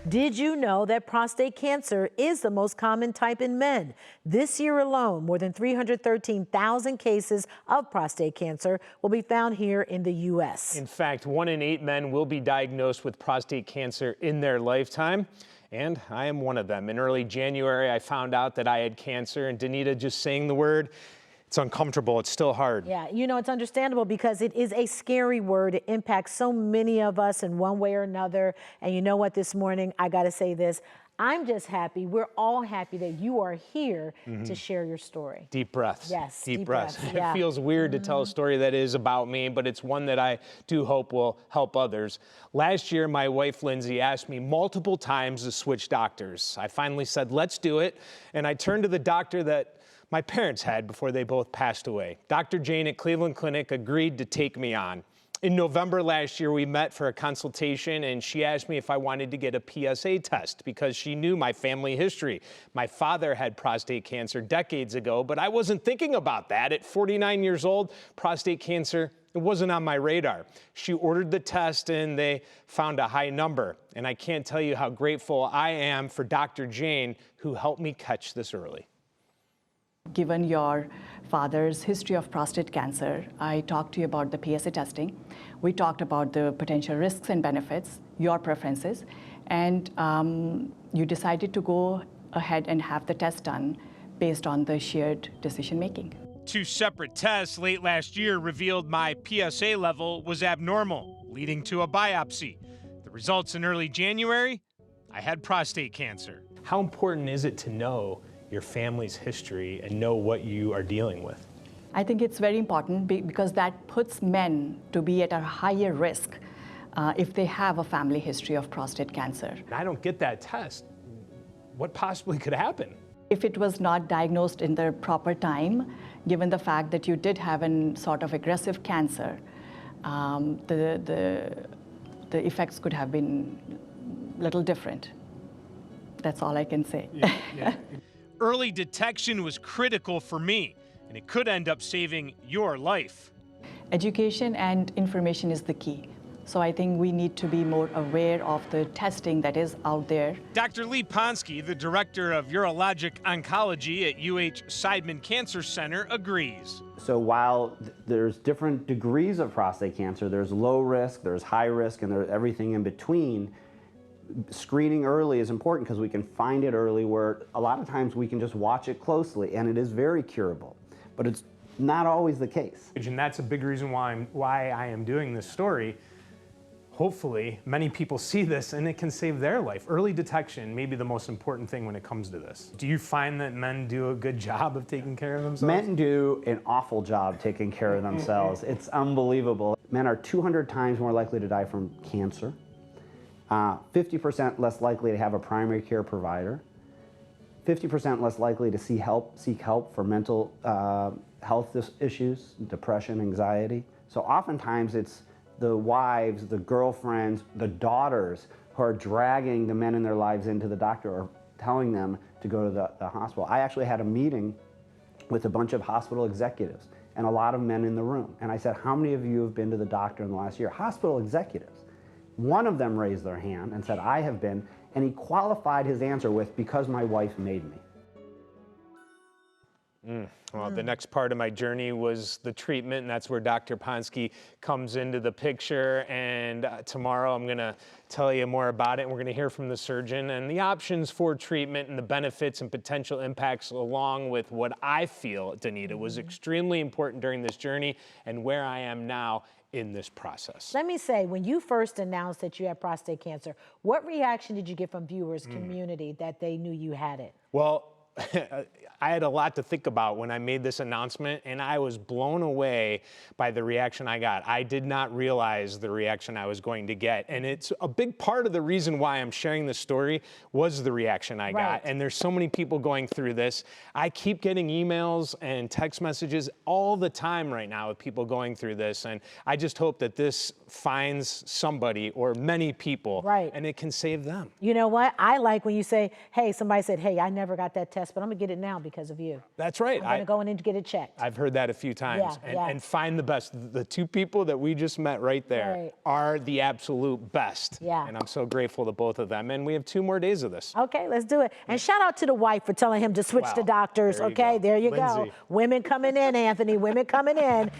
Did you know that prostate cancer is the most common type in men? This year alone, more than 313,000 cases of prostate cancer will be found here in the U.S. In fact, 1 in 8 men will be diagnosed with prostate cancer in their lifetime. And I am one of them. In early January, I found out that I had cancer, and Danita, just saying the word, it's uncomfortable. It's still hard. Yeah, you know, it's understandable because it is a scary word. It impacts so many of us in one way or another. And you know what, this morning, I got to say this. I'm just happy. We're all happy that you are here to share your story. Deep breaths. Yes, deep breaths. Yeah. It feels weird to tell a story that is about me, but it's one that I do hope will help others. Last year, my wife, Lindsay, asked me multiple times to switch doctors. I finally said, let's do it. And I turned to the doctor that my parents had before they both passed away. Dr. Jane at Cleveland Clinic agreed to take me on. In November last year, we met for a consultation, and she asked me if I wanted to get a PSA test because she knew my family history. My father had prostate cancer decades ago, but I wasn't thinking about that. At 49 years old, prostate cancer, it wasn't on my radar. She ordered the test, and they found a high number. And I can't tell you how grateful I am for Dr. Jane, who helped me catch this early. Given your father's history of prostate cancer, I talked to you about the PSA testing. We talked about the potential risks and benefits, your preferences, and you decided to go ahead and have the test done based on the shared decision-making. 2 separate tests late last year revealed my PSA level was abnormal, leading to a biopsy. The results in early January, I had prostate cancer. How important is it to know your family's history and know what you are dealing with? I think it's very important because that puts men to be at a higher risk if they have a family history of prostate cancer. I don't get that test. What possibly could happen? If it was not diagnosed in the proper time, given the fact that you did have a sort of aggressive cancer, the effects could have been a little different. That's all I can say. Yeah. Early detection was critical for me, and it could end up saving your life. Education and information is the key. So I think we need to be more aware of the testing that is out there. Dr. Lee Ponsky, the director of urologic oncology at UH Seidman Cancer Center, agrees. So while there's different degrees of prostate cancer, there's low risk, there's high risk, and there's everything in between. Screening early is important because we can find it early, where a lot of times we can just watch it closely and it is very curable, but it's not always the case. And that's a big reason why I am doing this story. Hopefully many people see this and it can save their life. Early detection may be the most important thing when it comes to this. Do you find that men do a good job of taking care of themselves? Men do an awful job taking care of themselves. It's unbelievable. Men are 200 times more likely to die from cancer. 50% less likely to have a primary care provider, 50% less likely to seek help for mental health issues, depression, anxiety. So oftentimes it's the wives, the girlfriends, the daughters who are dragging the men in their lives into the doctor or telling them to go to the hospital. I actually had a meeting with a bunch of hospital executives and a lot of men in the room. And I said, how many of you have been to the doctor in the last year? Hospital executives. One of them raised their hand and said, I have been, and he qualified his answer with, because my wife made me. Well, the next part of my journey was the treatment, and that's where Dr. Ponsky comes into the picture. And tomorrow I'm going to tell you more about it, and we're going to hear from the surgeon and the options for treatment and the benefits and potential impacts, along with what I feel, Danita, was extremely important during this journey and where I am now in this process. Let me say, when you first announced that you had prostate cancer, what reaction did you get from viewers, community, that they knew you had it? Well, I had a lot to think about when I made this announcement, and I was blown away by the reaction I got. I did not realize the reaction I was going to get, and it's a big part of the reason why I'm sharing this story was the reaction I got. And there's so many people going through this. I keep getting emails and text messages all the time right now with people going through this, and I just hope that this finds somebody or many people, and it can save them. You know what? I like when you say, hey, somebody said, hey, I never got that test test, but I'm gonna get it now because of you. That's right. I'm gonna go in and get it checked. I've heard that a few times. Yeah, And find the best. The two people that we just met right there Right. are the absolute best. Yeah. And I'm so grateful to both of them. And we have 2 more days of this. Okay, let's do it. And shout out to the wife for telling him to switch to Wow. doctors. There you Okay, go. there you go. Lindsay. Women coming in, Anthony. Women coming in.